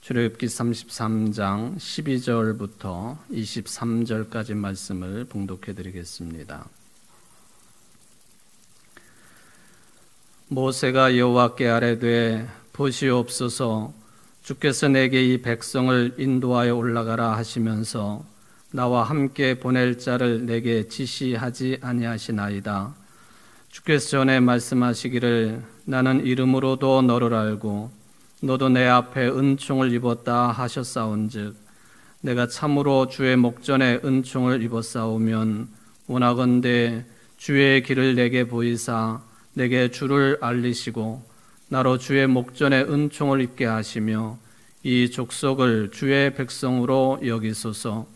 출애굽기 33장 12절부터 23절까지 말씀을 봉독해 드리겠습니다. 모세가 여호와께 아뢰되 보시옵소서, 주께서 내게 이 백성을 인도하여 올라가라 하시면서 나와 함께 보낼 자를 내게 지시하지 아니하시나이다. 주께서 전에 말씀하시기를 나는 이름으로도 너를 알고 너도 내 앞에 은총을 입었다 하셨사온즉 내가 참으로 주의 목전에 은총을 입었사오면 원하건대 주의 길을 내게 보이사 내게 주를 알리시고 나로 주의 목전에 은총을 입게 하시며 이 족속을 주의 백성으로 여기소서.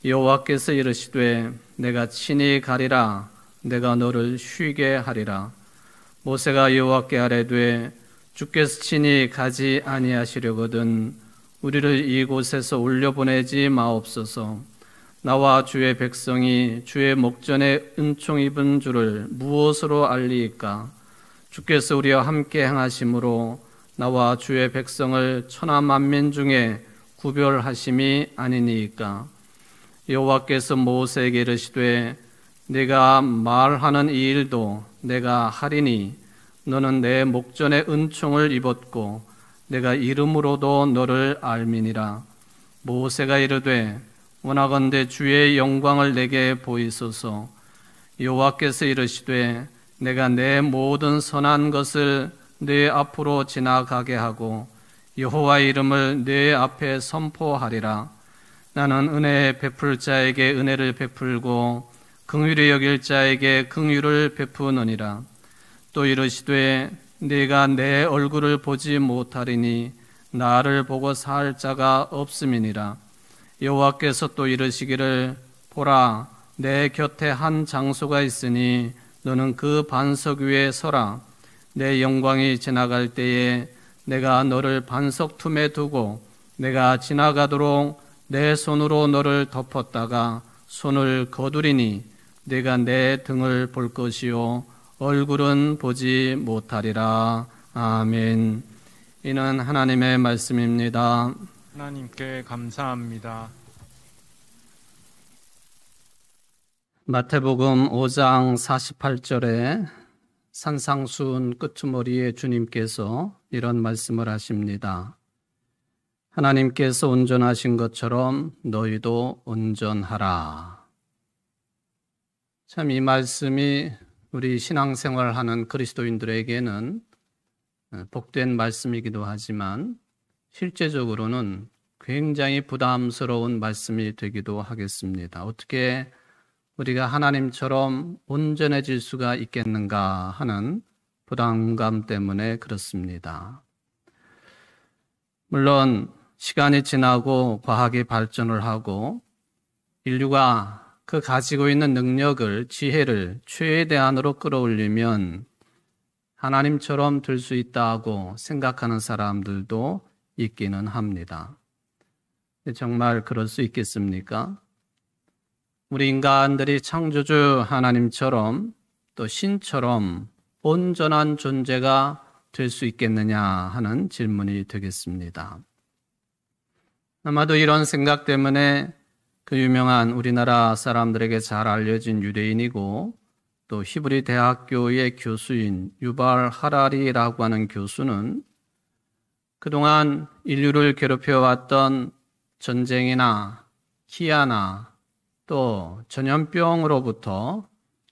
여호와께서 이르시되 내가 친히 가리라. 내가 너를 쉬게 하리라. 모세가 여호와께 아뢰되 주께서 친히 가지 아니하시려거든 우리를 이곳에서 올려보내지 마옵소서. 나와 주의 백성이 주의 목전에 은총 입은 줄을 무엇으로 알리이까? 주께서 우리와 함께 행하심으로 나와 주의 백성을 천하 만민 중에 구별하심이 아니니이까? 여호와께서 모세에게 이르시되 내가 말하는 이 일도 내가 하리니 너는 내 목전에 은총을 입었고 내가 이름으로도 너를 알미니라. 모세가 이르되 원하건대 주의 영광을 내게 보이소서. 여호와께서 이르시되 내가 내 모든 선한 것을 네 앞으로 지나가게 하고 여호와의 이름을 네 앞에 선포하리라. 나는 은혜 베풀 자에게 은혜를 베풀고 긍휼히 여길 자에게 긍휼을 베푸느니라. 또 이르시되 네가 내 얼굴을 보지 못하리니 나를 보고 살 자가 없음이니라. 여호와께서 또 이르시기를 보라, 내 곁에 한 장소가 있으니 너는 그 반석 위에 서라. 내 영광이 지나갈 때에 내가 너를 반석 틈에 두고 내가 지나가도록 내 손으로 너를 덮었다가 손을 거두리니 네가 내 등을 볼 것이요 얼굴은 보지 못하리라. 아멘. 이는 하나님의 말씀입니다. 하나님께 감사합니다. 마태복음 5장 48절에 산상수훈 끄트머리에 주님께서 이런 말씀을 하십니다. 하나님께서 온전하신 것처럼 너희도 온전하라. 참 이 말씀이 우리 신앙생활하는 그리스도인들에게는 복된 말씀이기도 하지만 실제적으로는 굉장히 부담스러운 말씀이 되기도 하겠습니다. 어떻게 우리가 하나님처럼 온전해질 수가 있겠는가 하는 부담감 때문에 그렇습니다. 물론 시간이 지나고 과학이 발전을 하고 인류가 그 가지고 있는 능력을, 지혜를 최대한으로 끌어올리면 하나님처럼 될 수 있다고 생각하는 사람들도 있기는 합니다. 정말 그럴 수 있겠습니까? 우리 인간들이 창조주 하나님처럼 또 신처럼 온전한 존재가 될 수 있겠느냐 하는 질문이 되겠습니다. 아마도 이런 생각 때문에 그 유명한 우리나라 사람들에게 잘 알려진 유대인이고 또 히브리 대학교의 교수인 유발 하라리라고 하는 교수는 그동안 인류를 괴롭혀왔던 전쟁이나 희야나 또 전염병으로부터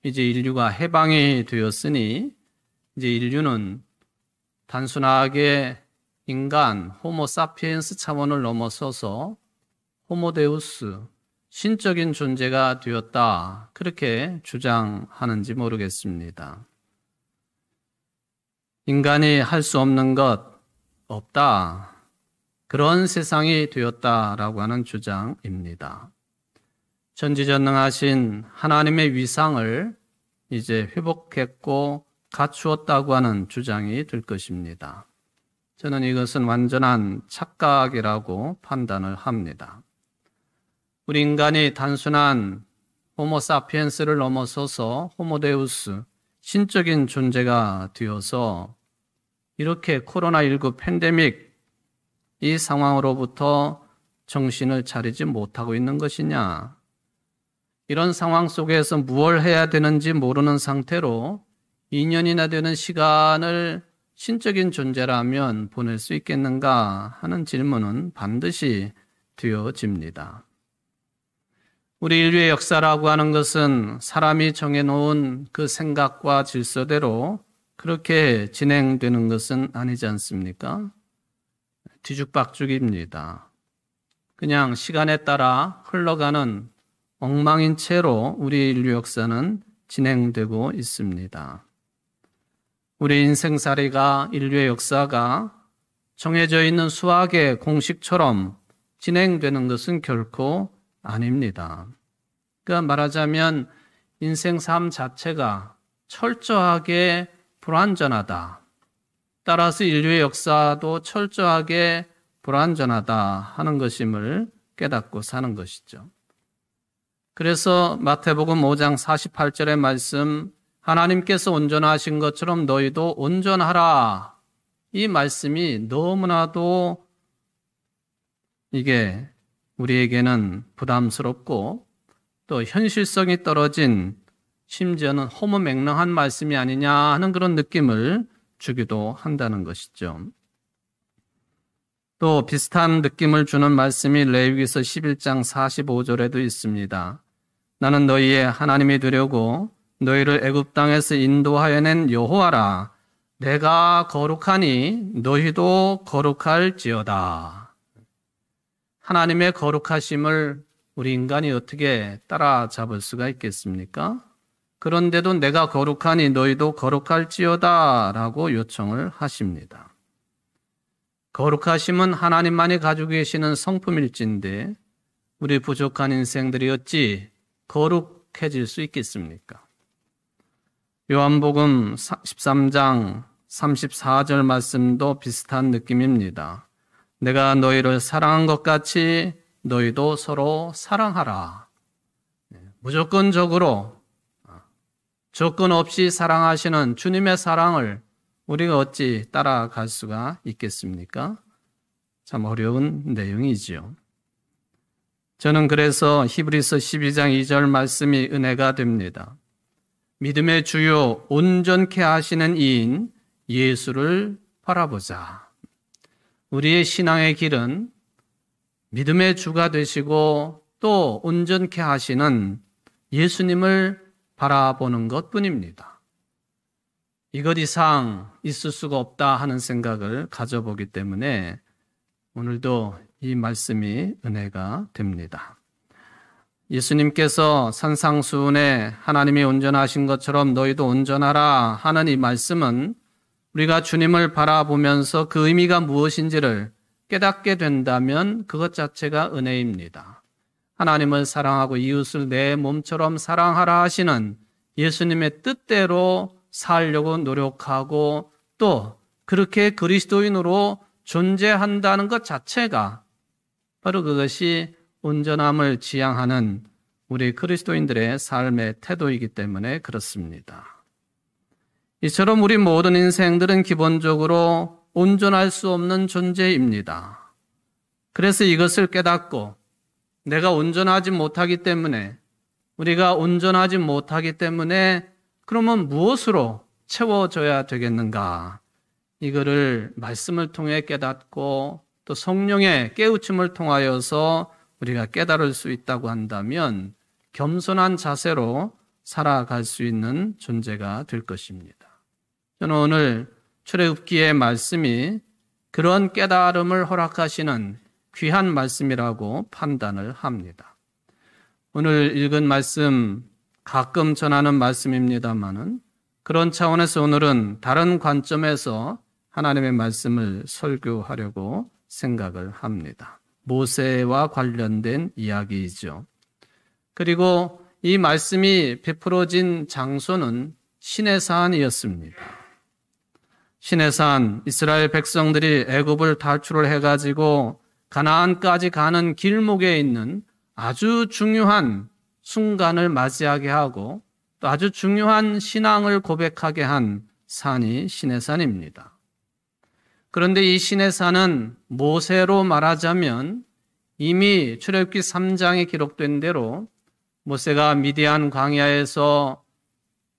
이제 인류가 해방이 되었으니 이제 인류는 단순하게 인간, 호모사피엔스 차원을 넘어서서 호모데우스, 신적인 존재가 되었다. 그렇게 주장하는지 모르겠습니다. 인간이 할 수 없는 것 없다. 그런 세상이 되었다라고 하는 주장입니다. 전지전능하신 하나님의 위상을 이제 회복했고 갖추었다고 하는 주장이 될 것입니다. 저는 이것은 완전한 착각이라고 판단을 합니다. 우리 인간이 단순한 호모사피엔스를 넘어서서 호모데우스, 신적인 존재가 되어서 이렇게 코로나19 팬데믹 이 상황으로부터 정신을 차리지 못하고 있는 것이냐? 이런 상황 속에서 무엇을 해야 되는지 모르는 상태로 2년이나 되는 시간을 신적인 존재라면 보낼 수 있겠는가 하는 질문은 반드시 되어집니다. 우리 인류의 역사라고 하는 것은 사람이 정해놓은 그 생각과 질서대로 그렇게 진행되는 것은 아니지 않습니까? 뒤죽박죽입니다. 그냥 시간에 따라 흘러가는 엉망인 채로 우리 인류 역사는 진행되고 있습니다. 우리 인생살이가 인류의 역사가 정해져 있는 수학의 공식처럼 진행되는 것은 결코 아닙니다. 그러니까 말하자면 인생 삶 자체가 철저하게 불완전하다. 따라서 인류의 역사도 철저하게 불완전하다 하는 것임을 깨닫고 사는 것이죠. 그래서 마태복음 5장 48절의 말씀, 하나님께서 온전하신 것처럼 너희도 온전하라. 이 말씀이 너무나도 이게 우리에게는 부담스럽고 또 현실성이 떨어진 심지어는 허무맹랑한 말씀이 아니냐 하는 그런 느낌을 주기도 한다는 것이죠. 또 비슷한 느낌을 주는 말씀이 레위기서 11장 45절에도 있습니다. 나는 너희의 하나님이 되려고 너희를 애굽 땅에서 인도하여 낸 여호와라. 내가 거룩하니 너희도 거룩할지어다. 하나님의 거룩하심을 우리 인간이 어떻게 따라잡을 수가 있겠습니까? 그런데도 내가 거룩하니 너희도 거룩할지어다 라고 요청을 하십니다. 거룩하심은 하나님만이 가지고 계시는 성품일진데 우리 부족한 인생들이 어찌 거룩해질 수 있겠습니까? 요한복음 13장 34절 말씀도 비슷한 느낌입니다. 내가 너희를 사랑한 것 같이 너희도 서로 사랑하라. 무조건적으로 조건 없이 사랑하시는 주님의 사랑을 우리가 어찌 따라갈 수가 있겠습니까? 참 어려운 내용이지요. 저는 그래서 히브리서 12장 2절 말씀이 은혜가 됩니다. 믿음의 주요 온전케 하시는 이인 예수를 바라보자. 우리의 신앙의 길은 믿음의 주가 되시고 또 온전케 하시는 예수님을 바라보는 것뿐입니다. 이것 이상 있을 수가 없다 하는 생각을 가져보기 때문에 오늘도 이 말씀이 은혜가 됩니다. 예수님께서 산상수훈에 하나님이 온전하신 것처럼 너희도 온전하라 하는 이 말씀은 우리가 주님을 바라보면서 그 의미가 무엇인지를 깨닫게 된다면 그것 자체가 은혜입니다. 하나님을 사랑하고 이웃을 내 몸처럼 사랑하라 하시는 예수님의 뜻대로 살려고 노력하고 또 그렇게 그리스도인으로 존재한다는 것 자체가 바로 그것이 온전함을 지향하는 우리 그리스도인들의 삶의 태도이기 때문에 그렇습니다. 이처럼 우리 모든 인생들은 기본적으로 온전할 수 없는 존재입니다. 그래서 이것을 깨닫고 내가 온전하지 못하기 때문에 우리가 온전하지 못하기 때문에 그러면 무엇으로 채워져야 되겠는가? 이거를 말씀을 통해 깨닫고 또 성령의 깨우침을 통하여서 우리가 깨달을 수 있다고 한다면 겸손한 자세로 살아갈 수 있는 존재가 될 것입니다. 저는 오늘 출애굽기의 말씀이 그런 깨달음을 허락하시는 귀한 말씀이라고 판단을 합니다. 오늘 읽은 말씀 가끔 전하는 말씀입니다만은 그런 차원에서 오늘은 다른 관점에서 하나님의 말씀을 설교하려고 생각을 합니다. 모세와 관련된 이야기이죠. 그리고 이 말씀이 베풀어진 장소는 시내산이었습니다. 시내산, 이스라엘 백성들이 애굽을 탈출을 해가지고 가나안까지 가는 길목에 있는 아주 중요한 순간을 맞이하게 하고 또 아주 중요한 신앙을 고백하게 한 산이 시내산입니다. 그런데 이 시내산은 모세로 말하자면 이미 출애굽기 3장에 기록된 대로 모세가 미디안 광야에서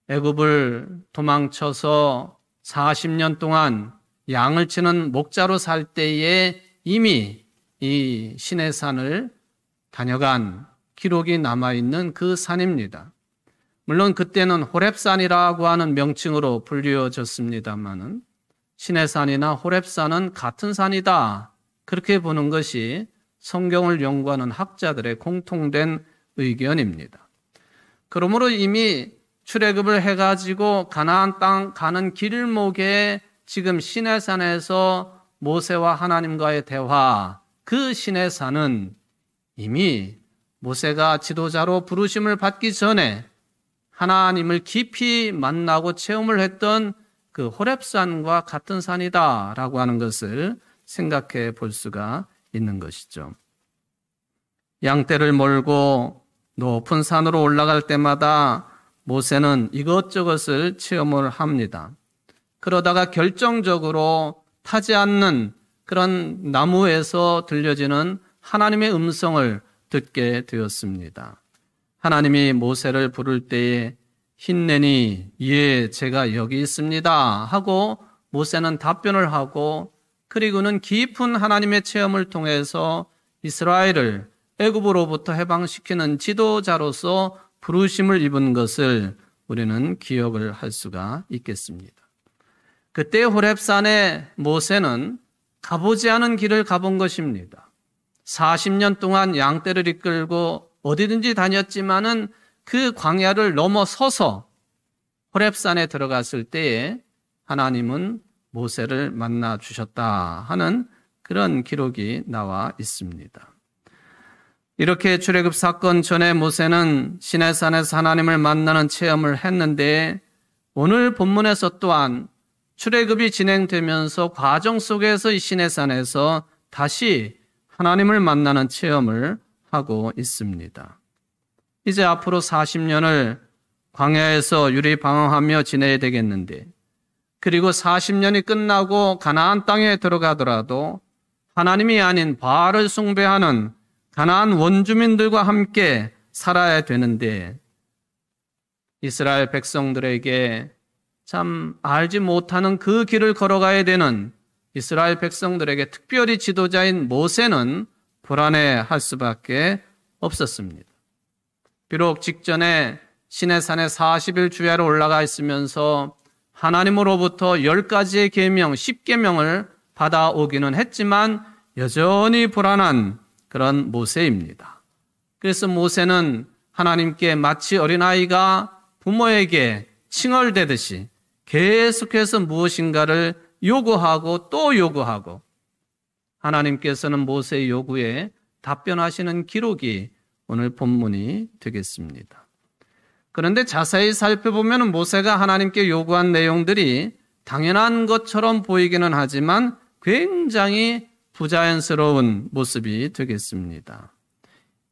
애굽을 도망쳐서 40년 동안 양을 치는 목자로 살 때에 이미 이 시내산을 다녀간 기록이 남아있는 그 산입니다. 물론 그때는 호렙산이라고 하는 명칭으로 불리워졌습니다마는 시내산이나 호렙산은 같은 산이다. 그렇게 보는 것이 성경을 연구하는 학자들의 공통된 의견입니다. 그러므로 이미 출애굽을 해가지고 가나안 땅 가는 길목에 지금 시내산에서 모세와 하나님과의 대화, 그 시내산은 이미 모세가 지도자로 부르심을 받기 전에 하나님을 깊이 만나고 체험을 했던 그 호렙산과 같은 산이다라고 하는 것을 생각해 볼 수가 있는 것이죠. 양떼를 몰고 높은 산으로 올라갈 때마다 모세는 이것저것을 체험을 합니다. 그러다가 결정적으로 타지 않는 그런 나무에서 들려지는 하나님의 음성을 듣게 되었습니다. 하나님이 모세를 부를 때에 힘내니 예, 제가 여기 있습니다 하고 모세는 답변을 하고 그리고는 깊은 하나님의 체험을 통해서 이스라엘을 애굽으로부터 해방시키는 지도자로서 부르심을 입은 것을 우리는 기억을 할 수가 있겠습니다. 그때 호렙산에 모세는 가보지 않은 길을 가본 것입니다. 40년 동안 양떼를 이끌고 어디든지 다녔지만은 그 광야를 넘어서서 호렙산에 들어갔을 때에 하나님은 모세를 만나 주셨다 하는 그런 기록이 나와 있습니다. 이렇게 출애굽 사건 전에 모세는 시내산에서 하나님을 만나는 체험을 했는데 오늘 본문에서 또한 출애굽이 진행되면서 과정 속에서 이 시내산에서 다시 하나님을 만나는 체험을 하고 있습니다. 이제 앞으로 40년을 광야에서 유리방황하며 지내야 되겠는데 그리고 40년이 끝나고 가나안 땅에 들어가더라도 하나님이 아닌 바알을 숭배하는 가나안 원주민들과 함께 살아야 되는데 이스라엘 백성들에게 참 알지 못하는 그 길을 걸어가야 되는 이스라엘 백성들에게 특별히 지도자인 모세는 불안해할 수밖에 없었습니다. 비록 직전에 시내산에 40일 주야로 올라가 있으면서 하나님으로부터 10가지의 계명, 10계명을 받아오기는 했지만 여전히 불안한 그런 모세입니다. 그래서 모세는 하나님께 마치 어린아이가 부모에게 칭얼대듯이 계속해서 무엇인가를 요구하고 또 요구하고 하나님께서는 모세의 요구에 답변하시는 기록이 오늘 본문이 되겠습니다. 그런데 자세히 살펴보면 모세가 하나님께 요구한 내용들이 당연한 것처럼 보이기는 하지만 굉장히 부자연스러운 모습이 되겠습니다.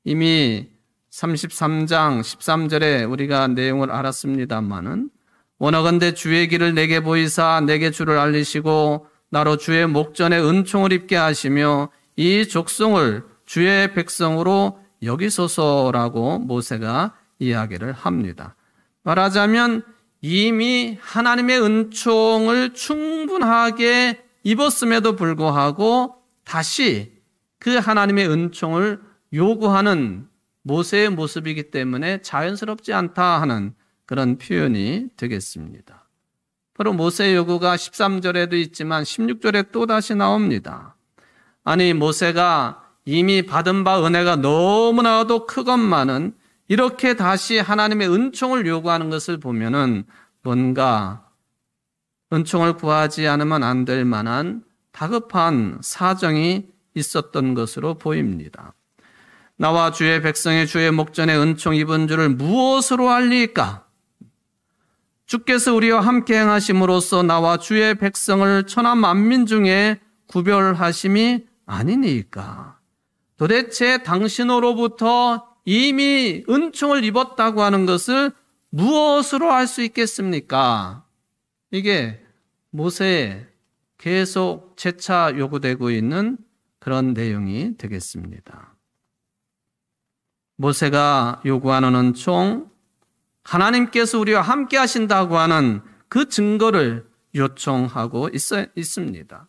이미 33장 13절에 우리가 내용을 알았습니다마는 원하건대 주의 길을 내게 보이사 내게 주를 알리시고 나로 주의 목전에 은총을 입게 하시며 이 족속을 주의 백성으로 여기소서라고 모세가 이야기를 합니다. 말하자면 이미 하나님의 은총을 충분하게 입었음에도 불구하고 다시 그 하나님의 은총을 요구하는 모세의 모습이기 때문에 자연스럽지 않다 하는 그런 표현이 되겠습니다. 바로 모세의 요구가 13절에도 있지만 16절에 또다시 나옵니다. 아니 모세가 이미 받은 바 은혜가 너무나도 크건만은 이렇게 다시 하나님의 은총을 요구하는 것을 보면은 뭔가 은총을 구하지 않으면 안 될 만한 다급한 사정이 있었던 것으로 보입니다. 나와 주의 백성의 주의 목전에 은총 입은 줄을 무엇으로 알리까? 주께서 우리와 함께 행하심으로써 나와 주의 백성을 천하 만민 중에 구별하심이 아니니까. 도대체 당신으로부터 이미 은총을 입었다고 하는 것을 무엇으로 알 수 있겠습니까? 이게 모세의 계속 재차 요구되고 있는 그런 내용이 되겠습니다. 모세가 요구하는 은총, 하나님께서 우리와 함께 하신다고 하는 그 증거를 요청하고 있습니다.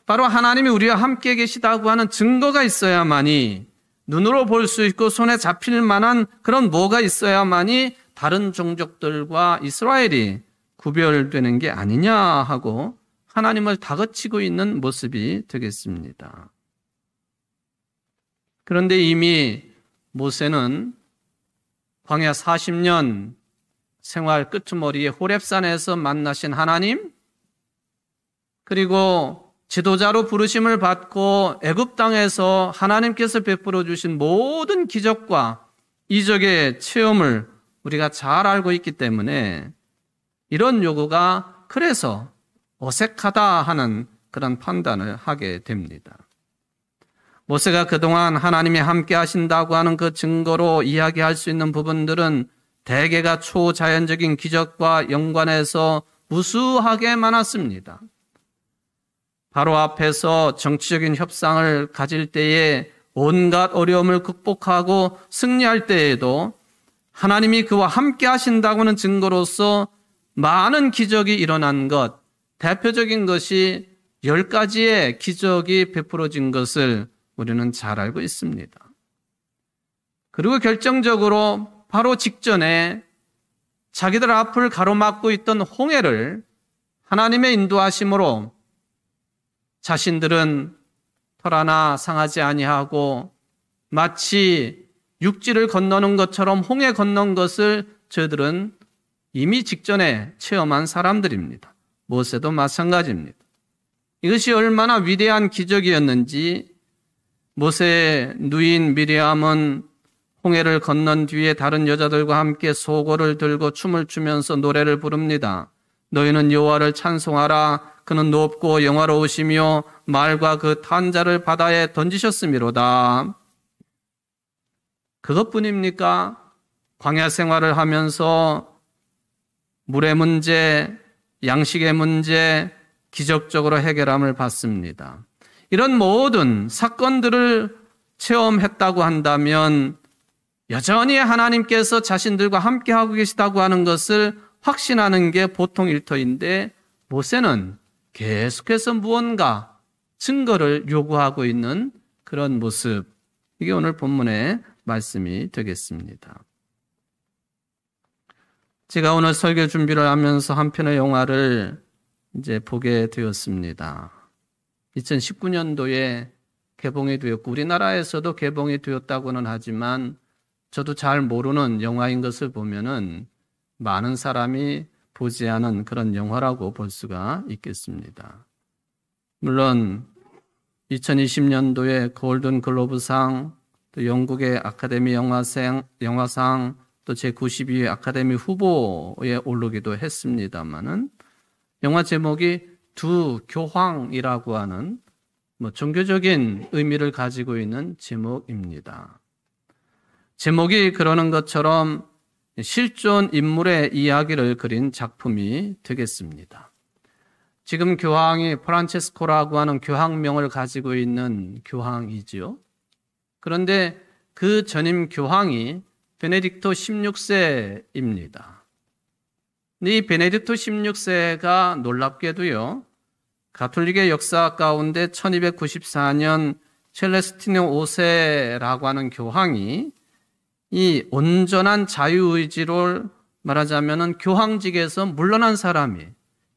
바로 하나님이 우리와 함께 계시다고 하는 증거가 있어야만이, 눈으로 볼 수 있고 손에 잡힐 만한 그런 뭐가 있어야만이 다른 종족들과 이스라엘이 구별되는 게 아니냐 하고 하나님을 다그치고 있는 모습이 되겠습니다. 그런데 이미 모세는 광야 40년 생활 끄트머리에 호렙산에서 만나신 하나님, 그리고 지도자로 부르심을 받고 애굽 땅에서 하나님께서 베풀어 주신 모든 기적과 이적의 체험을 우리가 잘 알고 있기 때문에 이런 요구가 그래서 어색하다 하는 그런 판단을 하게 됩니다. 모세가 그동안 하나님이 함께 하신다고 하는 그 증거로 이야기할 수 있는 부분들은 대개가 초자연적인 기적과 연관해서 무수하게 많았습니다. 바로 앞에서 정치적인 협상을 가질 때에 온갖 어려움을 극복하고 승리할 때에도 하나님이 그와 함께 하신다고는 증거로서 많은 기적이 일어난 것, 대표적인 것이 10가지의 기적이 베풀어진 것을 우리는 잘 알고 있습니다. 그리고 결정적으로 바로 직전에 자기들 앞을 가로막고 있던 홍해를 하나님의 인도하심으로 자신들은 털 하나 상하지 아니하고 마치 육지를 건너는 것처럼 홍해 건넌 것을 저들은 이미 직전에 체험한 사람들입니다. 모세도 마찬가지입니다. 이것이 얼마나 위대한 기적이었는지 모세의 누인 미리암은 홍해를 건넌 뒤에 다른 여자들과 함께 소고를 들고 춤을 추면서 노래를 부릅니다. 너희는 여호와를 찬송하라. 그는 높고 영화로우시며 말과 그 탄자를 바다에 던지셨음이로다. 그것뿐입니까? 광야 생활을 하면서 물의 문제, 양식의 문제 기적적으로 해결함을 받습니다. 이런 모든 사건들을 체험했다고 한다면 여전히 하나님께서 자신들과 함께하고 계시다고 하는 것을 확신하는 게 보통 일터인데 모세는 계속해서 무언가 증거를 요구하고 있는 그런 모습, 이게 오늘 본문의 말씀이 되겠습니다. 제가 오늘 설교 준비를 하면서 한 편의 영화를 이제 보게 되었습니다. 2019년도에 개봉이 되었고 우리나라에서도 개봉이 되었다고는 하지만 저도 잘 모르는 영화인 것을 보면은 많은 사람이 보지 않은 그런 영화라고 볼 수가 있겠습니다. 물론 2020년도에 골든 글로브상, 또 영국의 아카데미 영화상, 또 제92회 아카데미 후보에 오르기도 했습니다만은 영화 제목이 두 교황이라고 하는 종교적인 의미를 가지고 있는 제목입니다. 제목이 그러는 것처럼 실존 인물의 이야기를 그린 작품이 되겠습니다. 지금 교황이 프란체스코라고 하는 교황명을 가지고 있는 교황이지요. 그런데 그 전임 교황이 베네딕토 16세입니다. 이 베네딕토 16세가 놀랍게도요, 가톨릭의 역사 가운데 1294년 첼레스티노 5세라고 하는 교황이 이 온전한 자유의지로 말하자면 교황직에서 물러난 사람이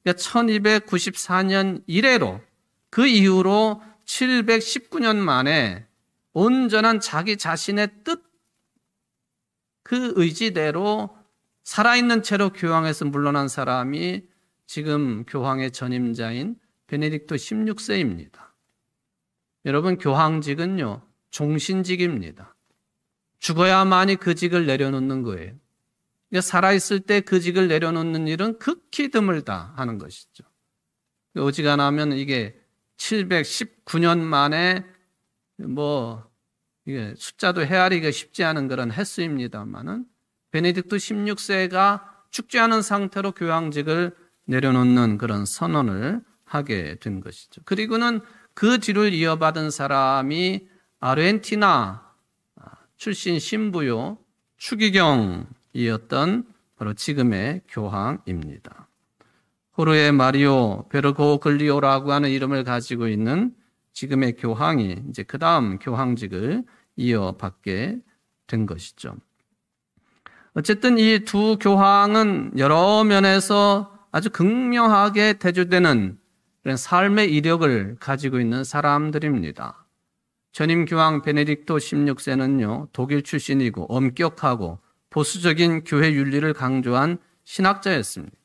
1294년 이래로 그 이후로 719년 만에 온전한 자기 자신의 뜻, 그 의지대로 살아있는 채로 교황에서 물러난 사람이 지금 교황의 전임자인 베네딕토 16세입니다. 여러분, 교황직은요, 종신직입니다. 죽어야만이 그 직을 내려놓는 거예요. 그러니까 살아있을 때 그 직을 내려놓는 일은 극히 드물다 하는 것이죠. 어지간하면 이게 719년 만에 이게 숫자도 헤아리기가 쉽지 않은 그런 횟수입니다만은 베네딕토 16세가 죽지 않은 상태로 교황직을 내려놓는 그런 선언을 하게 된 것이죠. 그리고는 그 뒤를 이어받은 사람이 아르헨티나 출신 신부요 추기경이었던 바로 지금의 교황입니다. 호르헤 마리오 베르고글리오라고 하는 이름을 가지고 있는 지금의 교황이 이제 그 다음 교황직을 이어받게 된 것이죠. 어쨌든 이 두 교황은 여러 면에서 아주 극명하게 대조되는 그런 삶의 이력을 가지고 있는 사람들입니다. 전임 교황 베네딕토 16세는요, 독일 출신이고 엄격하고 보수적인 교회 윤리를 강조한 신학자였습니다.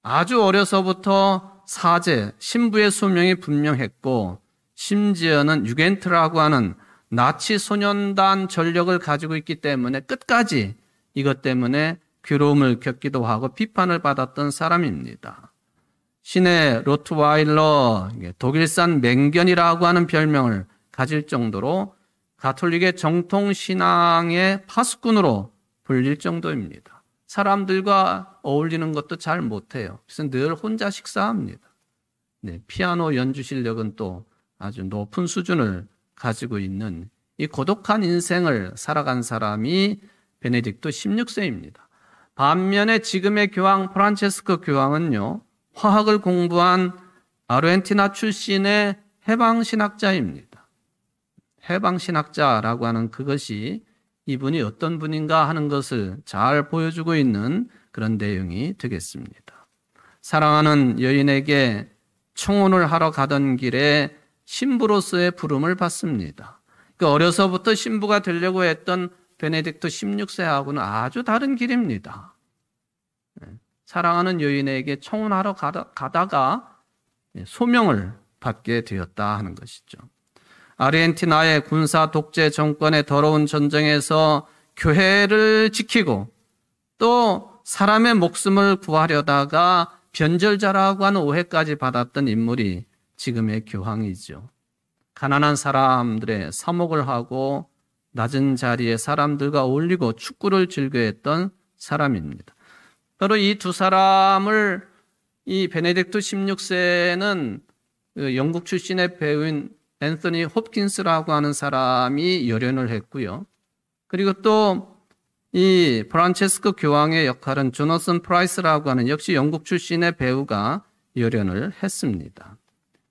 아주 어려서부터 사제, 신부의 소명이 분명했고 심지어는 유겐트라고 하는 나치 소년단 전력을 가지고 있기 때문에 끝까지 이것 때문에 괴로움을 겪기도 하고 비판을 받았던 사람입니다. 신의 로트와일러, 독일산 맹견이라고 하는 별명을 가질 정도로 가톨릭의 정통신앙의 파수꾼으로 불릴 정도입니다. 사람들과 어울리는 것도 잘 못해요. 그래서 늘 혼자 식사합니다. 피아노 연주 실력은 또 아주 높은 수준을 가지고 있는 이 고독한 인생을 살아간 사람이 베네딕토 16세입니다. 반면에 지금의 교황 프란체스코 교황은요, 화학을 공부한 아르헨티나 출신의 해방신학자입니다. 해방신학자라고 하는 그것이 이분이 어떤 분인가 하는 것을 잘 보여주고 있는 그런 내용이 되겠습니다. 사랑하는 여인에게 청혼을 하러 가던 길에 신부로서의 부름을 받습니다. 그러니까 어려서부터 신부가 되려고 했던 베네딕토 16세하고는 아주 다른 길입니다. 사랑하는 여인에게 청혼하러 가다가 소명을 받게 되었다 하는 것이죠. 아르헨티나의 군사 독재 정권의 더러운 전쟁에서 교회를 지키고 또 사람의 목숨을 구하려다가 변절자라고 하는 오해까지 받았던 인물이 지금의 교황이죠. 가난한 사람들의 사목을 하고 낮은 자리에 사람들과 어울리고 축구를 즐겨했던 사람입니다. 바로 이 두 사람을 이 베네딕토 16세는 영국 출신의 배우인 앤서니 홉킨스라고 하는 사람이 열연을 했고요. 그리고 또 이 프란체스코 교황의 역할은 조너선 프라이스라고 하는 역시 영국 출신의 배우가 열연을 했습니다.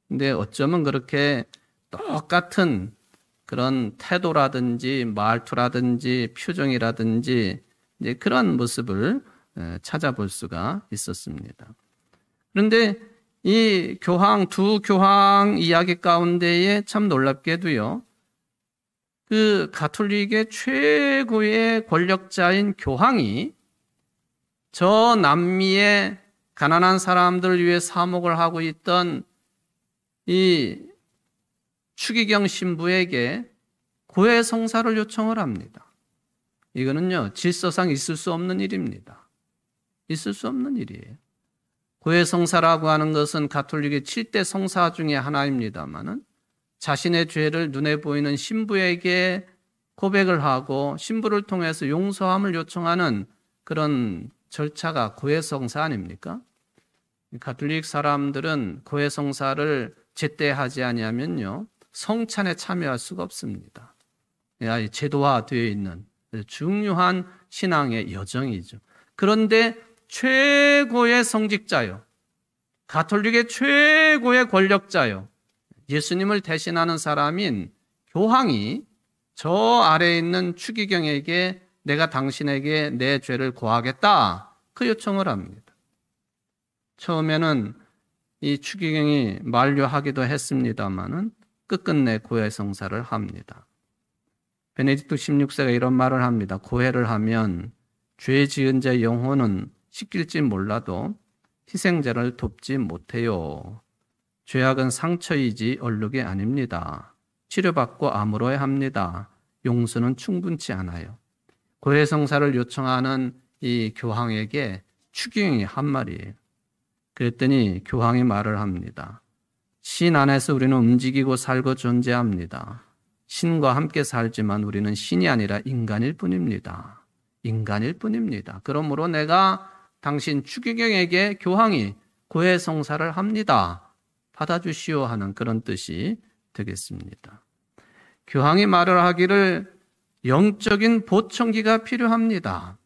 근데 어쩌면 그렇게 똑같은 그런 태도라든지 말투라든지 표정이라든지 이제 그런 모습을 찾아볼 수가 있었습니다. 그런데 이 두 교황 이야기 가운데에 참 놀랍게도요, 그 가톨릭의 최고의 권력자인 교황이 저 남미의 가난한 사람들을 위해 사목을 하고 있던 이 추기경 신부에게 고해 성사를 요청을 합니다. 이거는요, 질서상 있을 수 없는 일입니다. 있을 수 없는 일이에요. 고해 성사라고 하는 것은 가톨릭의 7대 성사 중에 하나입니다만은 자신의 죄를 눈에 보이는 신부에게 고백을 하고 신부를 통해서 용서함을 요청하는 그런 절차가 고해 성사 아닙니까? 가톨릭 사람들은 고해 성사를 제때 하지 아니하면요, 성찬에 참여할 수가 없습니다. 제도화되어 있는 중요한 신앙의 여정이죠. 그런데 최고의 성직자요, 가톨릭의 최고의 권력자요, 예수님을 대신하는 사람인 교황이 저 아래에 있는 추기경에게 내가 당신에게 내 죄를 고하겠다, 그 요청을 합니다. 처음에는 이 추기경이 만류하기도 했습니다마는 끝끝내 고해 성사를 합니다. 베네딕토 16세가 이런 말을 합니다. 고해를 하면 죄 지은 자의 영혼은 씻길지 몰라도 희생자를 돕지 못해요. 죄악은 상처이지 얼룩이 아닙니다. 치료받고 아물어야 합니다. 용서는 충분치 않아요. 고해 성사를 요청하는 이 교황에게 추기경이 한 말이에요. 그랬더니 교황이 말을 합니다. 신 안에서 우리는 움직이고 살고 존재합니다. 신과 함께 살지만 우리는 신이 아니라 인간일 뿐입니다. 인간일 뿐입니다. 그러므로 내가 당신 추기경에게 교황이 고해 성사를 합니다. 받아주시오 하는 그런 뜻이 되겠습니다. 교황이 말을 하기를 영적인 보청기가 필요합니다.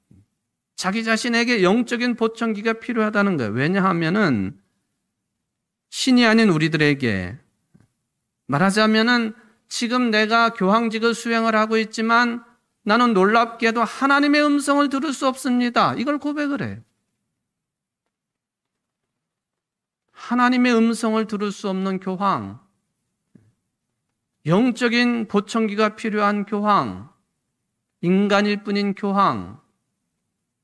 자기 자신에게 영적인 보청기가 필요하다는 거예요. 왜냐하면은 신이 아닌 우리들에게 말하자면은 지금 내가 교황직을 수행을 하고 있지만 나는 놀랍게도 하나님의 음성을 들을 수 없습니다. 이걸 고백을 해요. 하나님의 음성을 들을 수 없는 교황, 영적인 보청기가 필요한 교황, 인간일 뿐인 교황,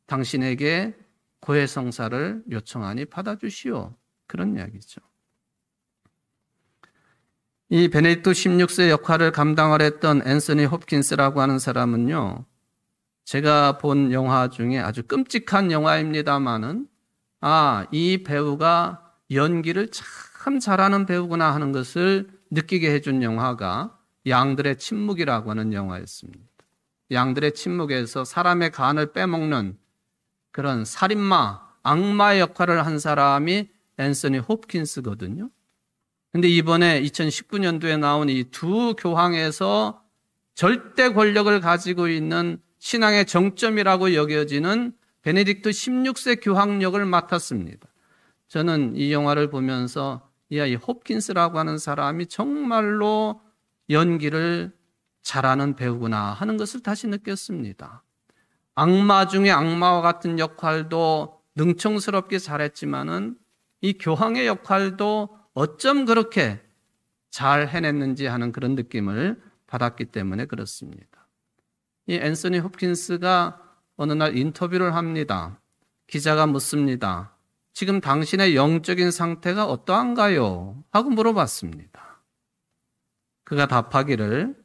당신에게 고해성사를 요청하니 받아주시오. 그런 이야기죠. 이 베네딕토 16세 역할을 감당을 했던 앤서니 홉킨스라고 하는 사람은요, 제가 본 영화 중에 아주 끔찍한 영화입니다마는 이 배우가 연기를 참 잘하는 배우구나 하는 것을 느끼게 해준 영화가 양들의 침묵이라고 하는 영화였습니다. 양들의 침묵에서 사람의 간을 빼먹는 그런 살인마, 악마의 역할을 한 사람이 앤서니 홉킨스거든요. 근데 이번에 2019년도에 나온 이 두 교황에서 절대 권력을 가지고 있는 신앙의 정점이라고 여겨지는 베네딕토 16세 교황 역을 맡았습니다. 저는 이 영화를 보면서 이 홉킨스라고 하는 사람이 정말로 연기를 잘하는 배우구나 하는 것을 다시 느꼈습니다. 악마 중에 악마와 같은 역할도 능청스럽게 잘했지만은 이 교황의 역할도 어쩜 그렇게 잘 해냈는지 하는 그런 느낌을 받았기 때문에 그렇습니다. 이 앤서니 홉킨스가 어느 날 인터뷰를 합니다. 기자가 묻습니다. 지금 당신의 영적인 상태가 어떠한가요? 하고 물어봤습니다. 그가 답하기를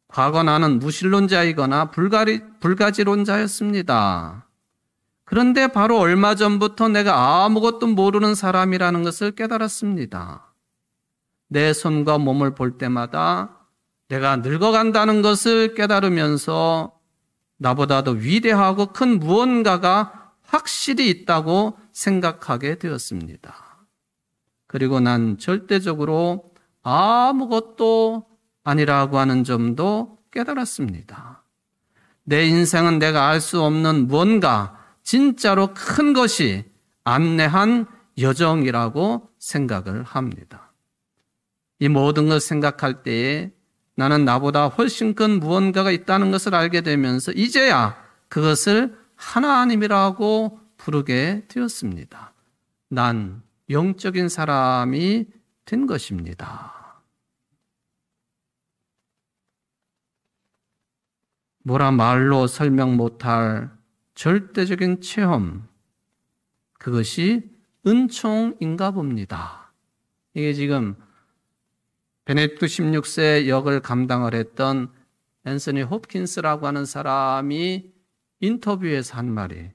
과거 나는 무신론자이거나 불가지론자였습니다. 그런데 바로 얼마 전부터 내가 아무것도 모르는 사람이라는 것을 깨달았습니다. 내 손과 몸을 볼 때마다 내가 늙어간다는 것을 깨달으면서 나보다도 위대하고 큰 무언가가 확실히 있다고 생각하게 되었습니다. 그리고 난 절대적으로 아무것도 아니라고 하는 점도 깨달았습니다. 내 인생은 내가 알 수 없는 무언가 진짜로 큰 것이 안내한 여정이라고 생각을 합니다. 이 모든 것을 생각할 때에 나는 나보다 훨씬 큰 무언가가 있다는 것을 알게 되면서 이제야 그것을 하나님이라고 부르게 되었습니다. 난 영적인 사람이 된 것입니다. 뭐라 말로 설명 못할 절대적인 체험, 그것이 은총인가 봅니다. 이게 지금 베네딕토 16세 역을 감당을 했던 앤서니 홉킨스라고 하는 사람이 인터뷰에서 한 말이,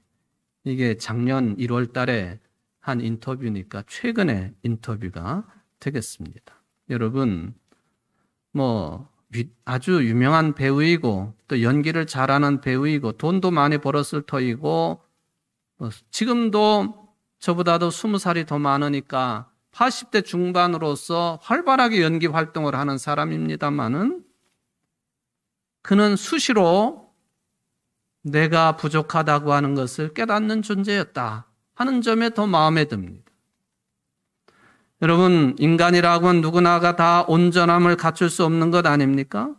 이게 작년 1월 달에 한 인터뷰니까 최근의 인터뷰가 되겠습니다. 여러분, 아주 유명한 배우이고 또 연기를 잘하는 배우이고 돈도 많이 벌었을 터이고 지금도 저보다도 20살이 더 많으니까 80대 중반으로서 활발하게 연기 활동을 하는 사람입니다마는 그는 수시로 내가 부족하다고 하는 것을 깨닫는 존재였다 하는 점에 더 마음에 듭니다. 여러분, 인간이라고는 누구나가 다 온전함을 갖출 수 없는 것 아닙니까?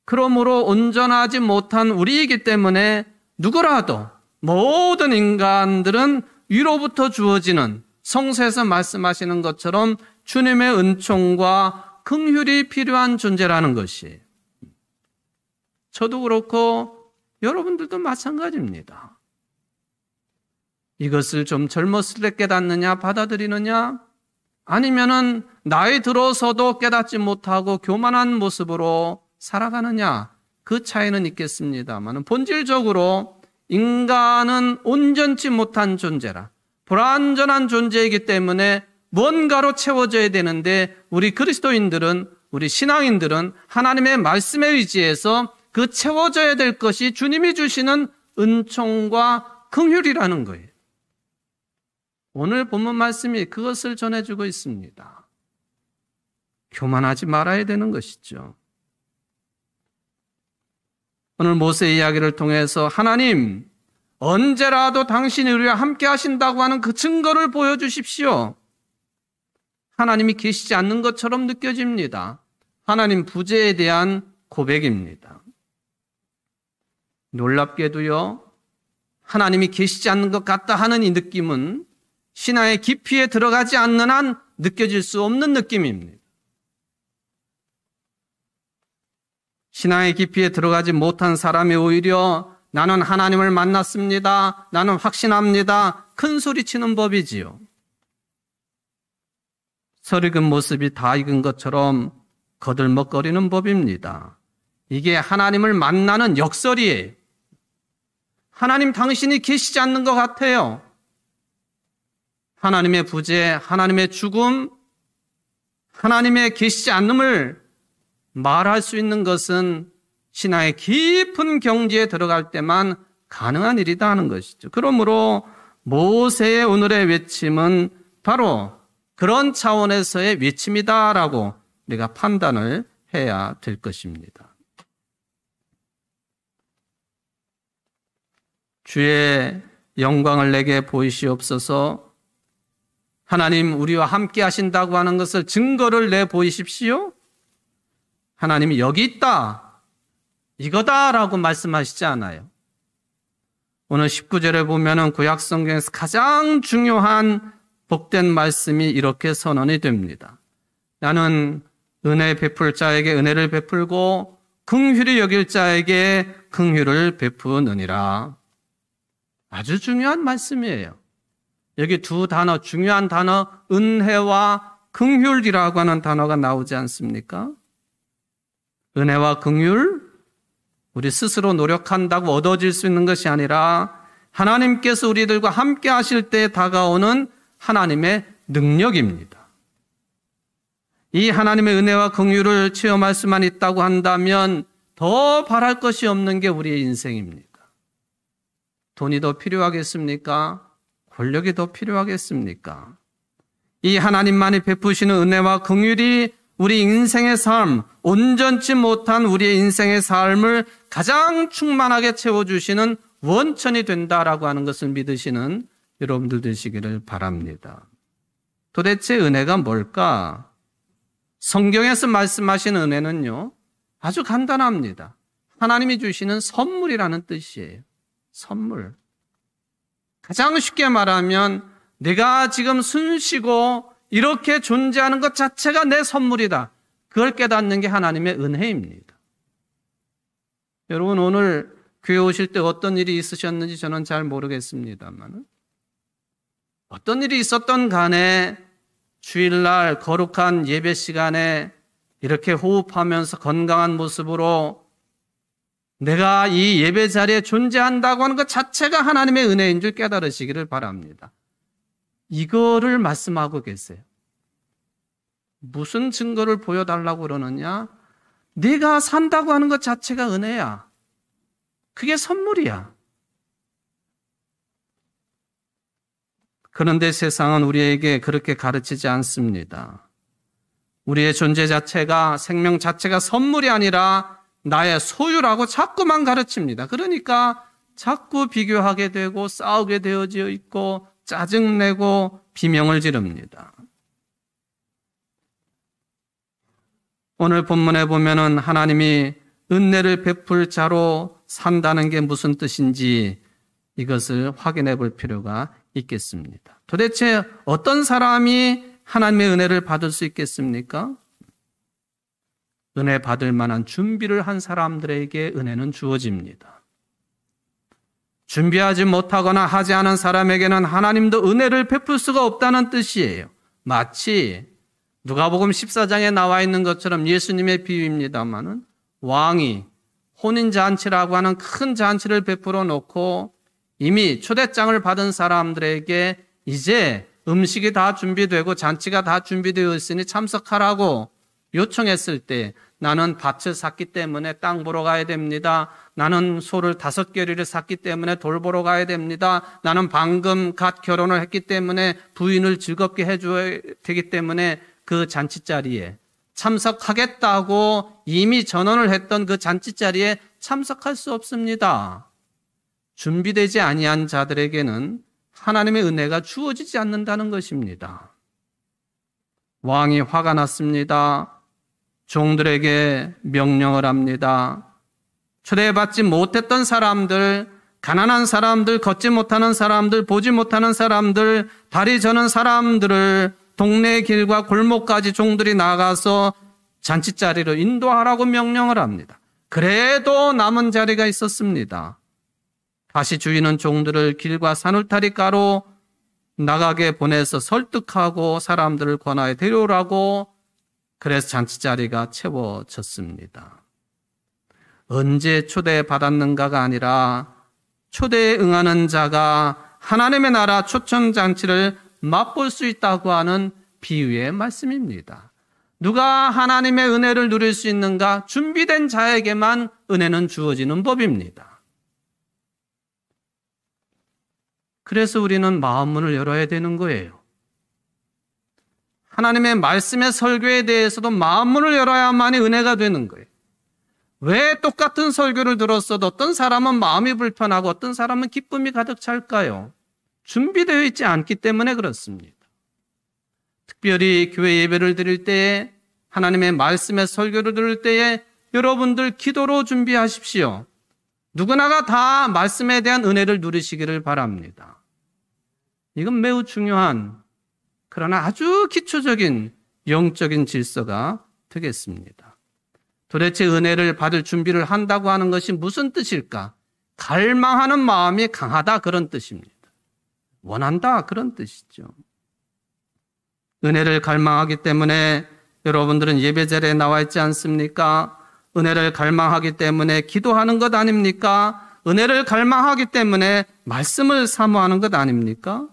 그러므로 온전하지 못한 우리이기 때문에 누구라도 모든 인간들은 위로부터 주어지는 성서에서 말씀하시는 것처럼 주님의 은총과 긍휼이 필요한 존재라는 것이, 저도 그렇고 여러분들도 마찬가지입니다. 이것을 좀 젊었을 때 깨닫느냐, 받아들이느냐, 아니면은 나이 들어서도 깨닫지 못하고 교만한 모습으로 살아가느냐, 그 차이는 있겠습니다만 본질적으로 인간은 온전치 못한 존재라, 불완전한 존재이기 때문에 뭔가로 채워져야 되는데 우리 그리스도인들은, 우리 신앙인들은 하나님의 말씀에 의지해서 그 채워져야 될 것이 주님이 주시는 은총과 긍휼이라는 거예요. 오늘 본문 말씀이 그것을 전해주고 있습니다. 교만하지 말아야 되는 것이죠. 오늘 모세 이야기를 통해서 하나님, 언제라도 당신이 우리와 함께 하신다고 하는 그 증거를 보여주십시오. 하나님이 계시지 않는 것처럼 느껴집니다. 하나님 부재에 대한 고백입니다. 놀랍게도요, 하나님이 계시지 않는 것 같다 하는 이 느낌은 신앙의 깊이에 들어가지 않는 한 느껴질 수 없는 느낌입니다. 신앙의 깊이에 들어가지 못한 사람이 오히려 나는 하나님을 만났습니다, 나는 확신합니다, 큰 소리치는 법이지요. 설익은 모습이 다 익은 것처럼 거들먹거리는 법입니다. 이게 하나님을 만나는 역설이에요. 하나님 당신이 계시지 않는 것 같아요. 하나님의 부재, 하나님의 죽음, 하나님의 계시지 않음을 말할 수 있는 것은 신앙의 깊은 경지에 들어갈 때만 가능한 일이다 하는 것이죠. 그러므로 모세의 오늘의 외침은 바로 그런 차원에서의 외침이다라고 우리가 판단을 해야 될 것입니다. 주의 영광을 내게 보이시옵소서. 하나님 우리와 함께 하신다고 하는 것을 증거를 내 보이십시오. 하나님이 여기 있다, 이거다라고 말씀하시지 않아요. 오늘 19절에 보면은 구약 성경에서 가장 중요한 복된 말씀이 이렇게 선언이 됩니다. 나는 은혜 베풀 자에게 은혜를 베풀고 긍휼히 여길 자에게 긍휼을 베푸느니라. 아주 중요한 말씀이에요. 여기 두 단어, 중요한 단어, 은혜와 긍휼이라고 하는 단어가 나오지 않습니까? 은혜와 긍휼, 우리 스스로 노력한다고 얻어질 수 있는 것이 아니라 하나님께서 우리들과 함께 하실 때 다가오는 하나님의 능력입니다. 이 하나님의 은혜와 긍휼을 체험할 수만 있다고 한다면 더 바랄 것이 없는 게 우리의 인생입니다. 돈이 더 필요하겠습니까? 권력이 더 필요하겠습니까? 이 하나님만이 베푸시는 은혜와 긍휼이 우리 인생의 삶, 온전치 못한 우리의 인생의 삶을 가장 충만하게 채워주시는 원천이 된다라고 하는 것을 믿으시는 여러분들 되시기를 바랍니다. 도대체 은혜가 뭘까? 성경에서 말씀하신 은혜는요, 아주 간단합니다. 하나님이 주시는 선물이라는 뜻이에요. 선물. 가장 쉽게 말하면 내가 지금 숨쉬고 이렇게 존재하는 것 자체가 내 선물이다. 그걸 깨닫는 게 하나님의 은혜입니다. 여러분 오늘 교회 오실 때 어떤 일이 있으셨는지 저는 잘 모르겠습니다만 어떤 일이 있었던 간에 주일날 거룩한 예배 시간에 이렇게 호흡하면서 건강한 모습으로 내가 이 예배 자리에 존재한다고 하는 것 자체가 하나님의 은혜인 줄 깨달으시기를 바랍니다. 이거를 말씀하고 계세요. 무슨 증거를 보여달라고 그러느냐? 네가 산다고 하는 것 자체가 은혜야. 그게 선물이야. 그런데 세상은 우리에게 그렇게 가르치지 않습니다. 우리의 존재 자체가, 생명 자체가 선물이 아니라 나의 소유라고 자꾸만 가르칩니다. 그러니까 자꾸 비교하게 되고 싸우게 되어져 있고 짜증내고 비명을 지릅니다. 오늘 본문에 보면은 하나님이 은혜를 베풀 자로 산다는 게 무슨 뜻인지 이것을 확인해 볼 필요가 있겠습니다. 도대체 어떤 사람이 하나님의 은혜를 받을 수 있겠습니까? 은혜 받을 만한 준비를 한 사람들에게 은혜는 주어집니다. 준비하지 못하거나 하지 않은 사람에게는 하나님도 은혜를 베풀 수가 없다는 뜻이에요. 마치 누가복음 14장에 나와 있는 것처럼 예수님의 비유입니다마는 왕이 혼인잔치라고 하는 큰 잔치를 베풀어 놓고 이미 초대장을 받은 사람들에게 이제 음식이 다 준비되고 잔치가 다 준비되어 있으니 참석하라고 요청했을 때 나는 밭을 샀기 때문에 땅 보러 가야 됩니다. 나는 소를 5겨리를 샀기 때문에 돌 보러 가야 됩니다. 나는 방금 갓 결혼을 했기 때문에 부인을 즐겁게 해줘야 되기 때문에 그 잔치 자리에 참석하겠다고 이미 전언을 했던 그 잔치자리에 참석할 수 없습니다. 준비되지 아니한 자들에게는 하나님의 은혜가 주어지지 않는다는 것입니다. 왕이 화가 났습니다. 종들에게 명령을 합니다. 초대받지 못했던 사람들, 가난한 사람들, 걷지 못하는 사람들, 보지 못하는 사람들, 다리 저는 사람들을 동네 길과 골목까지 종들이 나가서 잔치자리로 인도하라고 명령을 합니다. 그래도 남은 자리가 있었습니다. 다시 주인은 종들을 길과 산울타리가로 나가게 보내서 설득하고 사람들을 권하여 데려오라고, 그래서 잔치자리가 채워졌습니다. 언제 초대받았는가가 아니라 초대에 응하는 자가 하나님의 나라 초청잔치를 맛볼 수 있다고 하는 비유의 말씀입니다. 누가 하나님의 은혜를 누릴 수 있는가? 준비된 자에게만 은혜는 주어지는 법입니다. 그래서 우리는 마음문을 열어야 되는 거예요. 하나님의 말씀의 설교에 대해서도 마음문을 열어야만이 은혜가 되는 거예요. 왜 똑같은 설교를 들었어도 어떤 사람은 마음이 불편하고 어떤 사람은 기쁨이 가득 찰까요? 준비되어 있지 않기 때문에 그렇습니다. 특별히 교회 예배를 드릴 때에, 하나님의 말씀의 설교를 들을 때에 여러분들 기도로 준비하십시오. 누구나가 다 말씀에 대한 은혜를 누리시기를 바랍니다. 이건 매우 중요한, 그러나 아주 기초적인 영적인 질서가 되겠습니다. 도대체 은혜를 받을 준비를 한다고 하는 것이 무슨 뜻일까? 갈망하는 마음이 강하다, 그런 뜻입니다. 원한다, 그런 뜻이죠. 은혜를 갈망하기 때문에 여러분들은 예배자리에 나와 있지 않습니까? 은혜를 갈망하기 때문에 기도하는 것 아닙니까? 은혜를 갈망하기 때문에 말씀을 사모하는 것 아닙니까?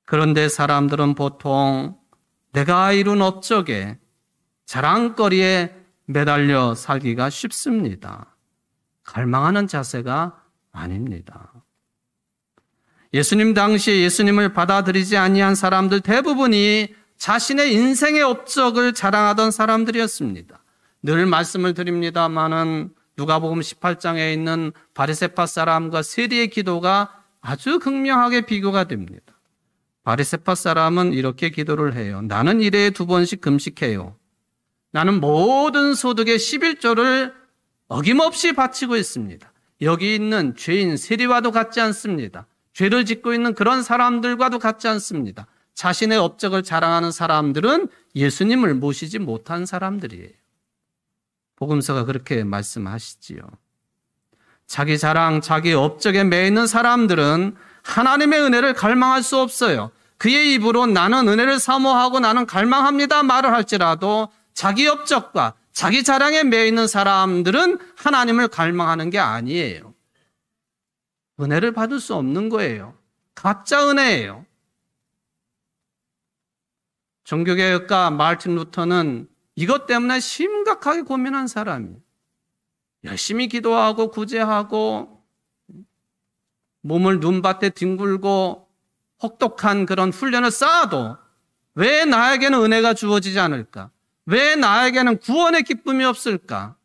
그런데 사람들은 보통 내가 이룬 업적에, 자랑거리에 매달려 살기가 쉽습니다. 갈망하는 자세가 아닙니다. 예수님 당시에 예수님을 받아들이지 아니한 사람들 대부분이 자신의 인생의 업적을 자랑하던 사람들이었습니다. 늘 말씀을 드립니다마는 누가복음 18장에 있는 바리새파 사람과 세리의 기도가 아주 극명하게 비교가 됩니다. 바리새파 사람은 이렇게 기도를 해요. 나는 일회에 2번씩 금식해요. 나는 모든 소득의 11조를 어김없이 바치고 있습니다. 여기 있는 죄인 세리와도 같지 않습니다. 죄를 짓고 있는 그런 사람들과도 같지 않습니다. 자신의 업적을 자랑하는 사람들은 예수님을 모시지 못한 사람들이에요. 복음서가 그렇게 말씀하시지요. 자기 자랑, 자기 업적에 매이는 사람들은 하나님의 은혜를 갈망할 수 없어요. 그의 입으로 나는 은혜를 사모하고 나는 갈망합니다 말을 할지라도 자기 업적과 자기 자랑에 매이는 사람들은 하나님을 갈망하는 게 아니에요. 은혜를 받을 수 없는 거예요. 가짜 은혜예요. 종교개혁가 마르틴 루터는 이것 때문에 심각하게 고민한 사람이에요. 열심히 기도하고 구제하고 몸을 눈밭에 뒹굴고 혹독한 그런 훈련을 쌓아도 왜 나에게는 은혜가 주어지지 않을까? 왜 나에게는 구원의 기쁨이 없을까?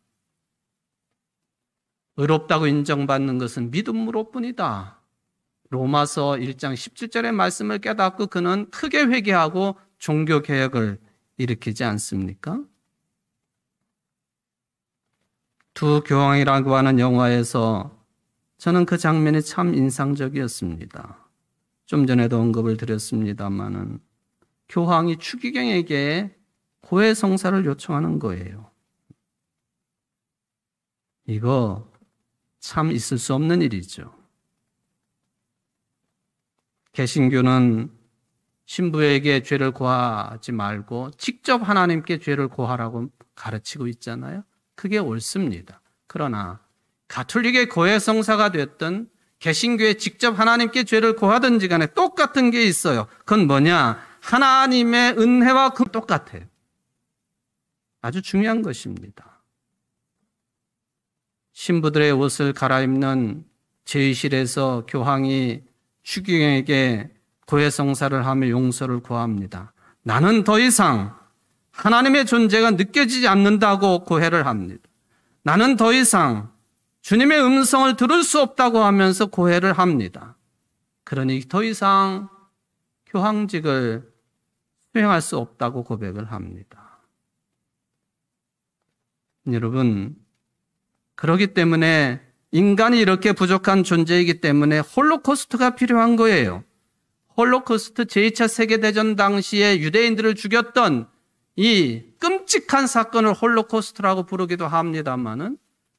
의롭다고 인정받는 것은 믿음으로 뿐이다. 로마서 1장 17절의 말씀을 깨닫고 그는 크게 회개하고 종교개혁을 일으키지 않습니까? 두 교황이라고 하는 영화에서 저는 그 장면이 참 인상적이었습니다. 좀 전에도 언급을 드렸습니다마는 교황이 추기경에게 고해성사를 요청하는 거예요. 이거 참 있을 수 없는 일이죠. 개신교는 신부에게 죄를 고하지 말고 직접 하나님께 죄를 고하라고 가르치고 있잖아요. 그게 옳습니다. 그러나 가톨릭의 고해성사가 됐든 개신교에 직접 하나님께 죄를 고하든지 간에 똑같은 게 있어요. 그건 뭐냐? 하나님의 은혜와 똑같아요. 아주 중요한 것입니다. 신부들의 옷을 갈아입는 제의실에서 교황이 추기경에게 고해성사를 하며 용서를 구합니다. 나는 더 이상 하나님의 존재가 느껴지지 않는다고 고해를 합니다. 나는 더 이상 주님의 음성을 들을 수 없다고 하면서 고해를 합니다. 그러니 더 이상 교황직을 수행할 수 없다고 고백을 합니다. 여러분, 그렇기 때문에 인간이 이렇게 부족한 존재이기 때문에 홀로코스트가 필요한 거예요. 홀로코스트 제2차 세계대전 당시에 유대인들을 죽였던 이 끔찍한 사건을 홀로코스트라고 부르기도 합니다만은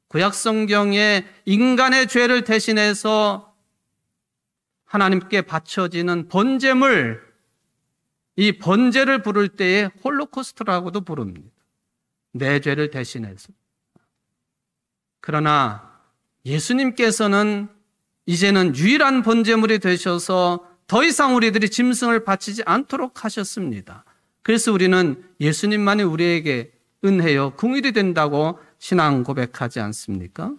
구약 성경에 인간의 죄를 대신해서 하나님께 바쳐지는 번제물, 이 번제를 부를 때에 홀로코스트라고도 부릅니다. 내 죄를 대신해서. 그러나 예수님께서는 이제는 유일한 번제물이 되셔서 더 이상 우리들이 짐승을 바치지 않도록 하셨습니다. 그래서 우리는 예수님만이 우리에게 은혜요 긍휼이 된다고 신앙 고백하지 않습니까?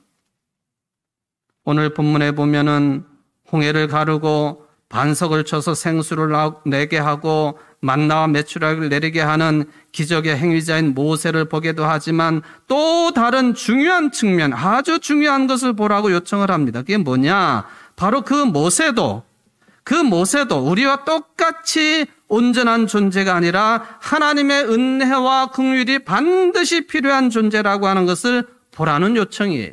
오늘 본문에 보면은 홍해를 가르고 반석을 쳐서 생수를 내게 하고 만나와 메추라기를 내리게 하는 기적의 행위자인 모세를 보게도 하지만 또 다른 중요한 측면, 아주 중요한 것을 보라고 요청을 합니다. 그게 뭐냐? 바로 그 모세도 우리와 똑같이 온전한 존재가 아니라 하나님의 은혜와 긍휼이 반드시 필요한 존재라고 하는 것을 보라는 요청이에요.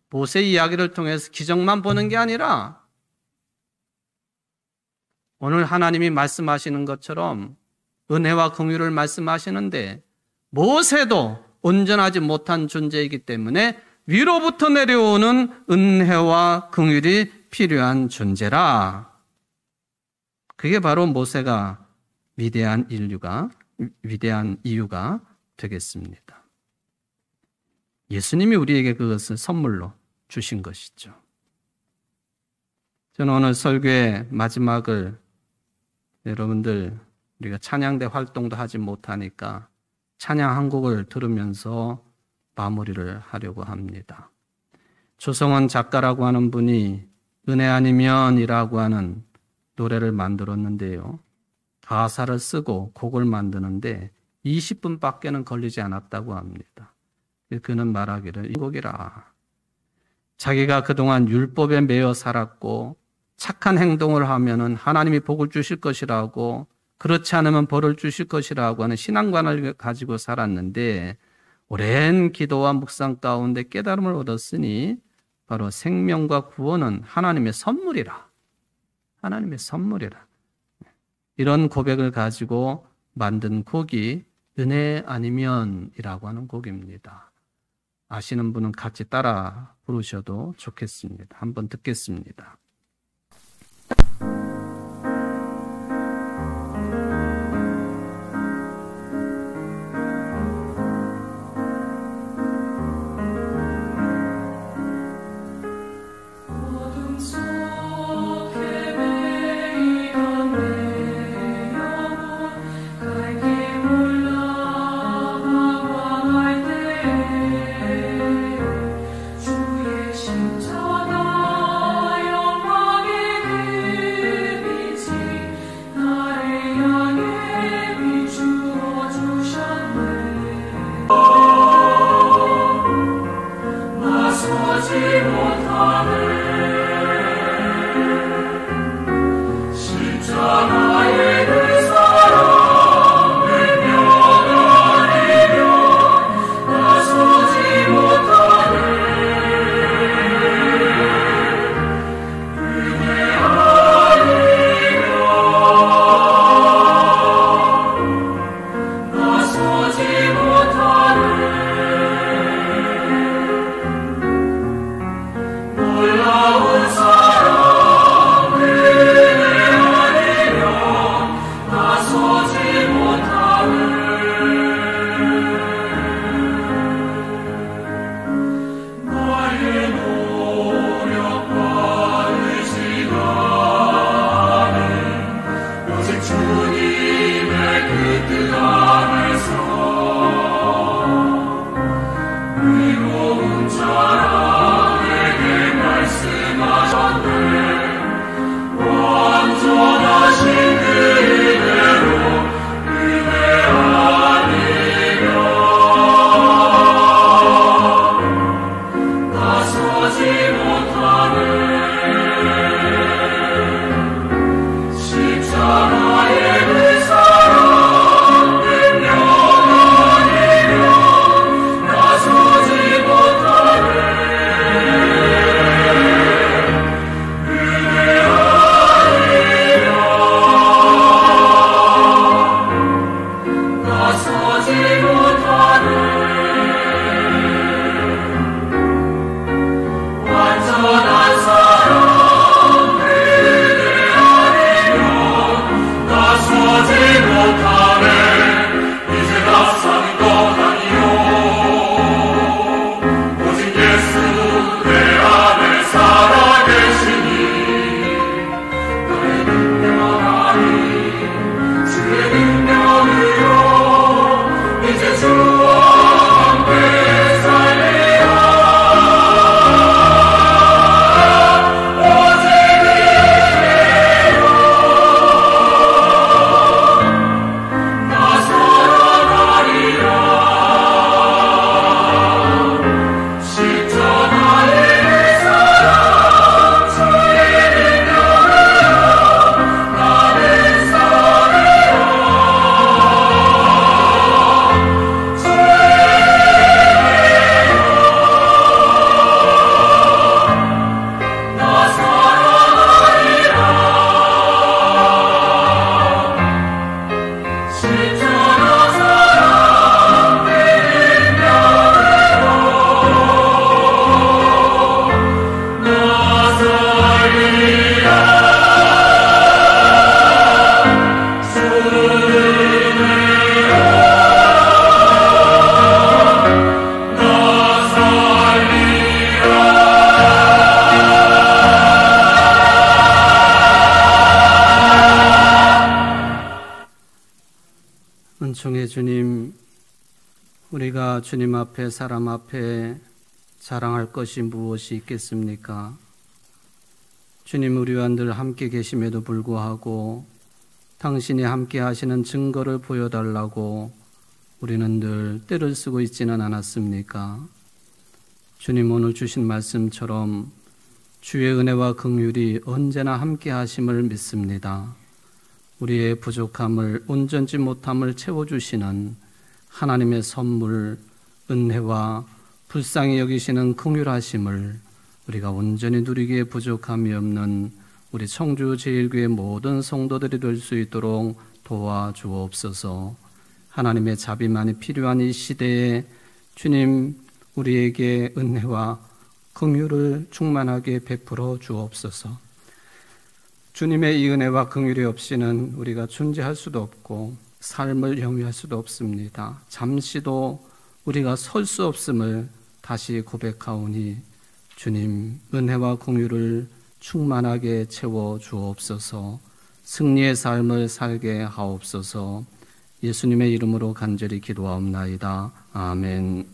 모세 이야기를 통해서 기적만 보는 게 아니라 오늘 하나님이 말씀하시는 것처럼 은혜와 긍휼을 말씀하시는데 모세도 온전하지 못한 존재이기 때문에 위로부터 내려오는 은혜와 긍휼이 필요한 존재라. 그게 바로 모세가 위대한 이유가 되겠습니다. 예수님이 우리에게 그것을 선물로 주신 것이죠. 저는 오늘 설교의 마지막을 여러분들 우리가 찬양대 활동도 하지 못하니까 찬양 한 곡을 들으면서 마무리를 하려고 합니다. 조성원 작가라고 하는 분이 은혜 아니면이라고 하는 노래를 만들었는데요. 가사를 쓰고 곡을 만드는데 20분밖에는 걸리지 않았다고 합니다. 그는 말하기를 이 곡이라. 자기가 그동안 율법에 매여 살았고 착한 행동을 하면은 하나님이 복을 주실 것이라고 그렇지 않으면 벌을 주실 것이라고 하는 신앙관을 가지고 살았는데 오랜 기도와 묵상 가운데 깨달음을 얻었으니 바로 생명과 구원은 하나님의 선물이라. 하나님의 선물이라. 이런 고백을 가지고 만든 곡이 은혜 아니면이라고 하는 곡입니다. 아시는 분은 같이 따라 부르셔도 좋겠습니다. 한번 듣겠습니다. 물 은총의 주님, 우리가 주님 앞에 사람 앞에 자랑할 것이 무엇이 있겠습니까? 주님, 우리와 늘 함께 계심에도 불구하고 당신이 함께 하시는 증거를 보여달라고 우리는 늘 떼를 쓰고 있지는 않았습니까? 주님, 오늘 주신 말씀처럼 주의 은혜와 긍휼이 언제나 함께 하심을 믿습니다. 우리의 부족함을, 온전치 못함을 채워주시는 하나님의 선물, 은혜와 불쌍히 여기시는 긍휼하심을 우리가 온전히 누리기에 부족함이 없는 우리 청주 제1교회 모든 성도들이 될 수 있도록 도와주옵소서. 하나님의 자비만이 필요한 이 시대에 주님, 우리에게 은혜와 긍휼을 충만하게 베풀어 주옵소서. 주님의 이 은혜와 긍휼이 없이는 우리가 존재할 수도 없고 삶을 영위할 수도 없습니다. 잠시도 우리가 설 수 없음을 다시 고백하오니 주님, 은혜와 긍휼을 충만하게 채워 주옵소서. 승리의 삶을 살게 하옵소서. 예수님의 이름으로 간절히 기도하옵나이다. 아멘.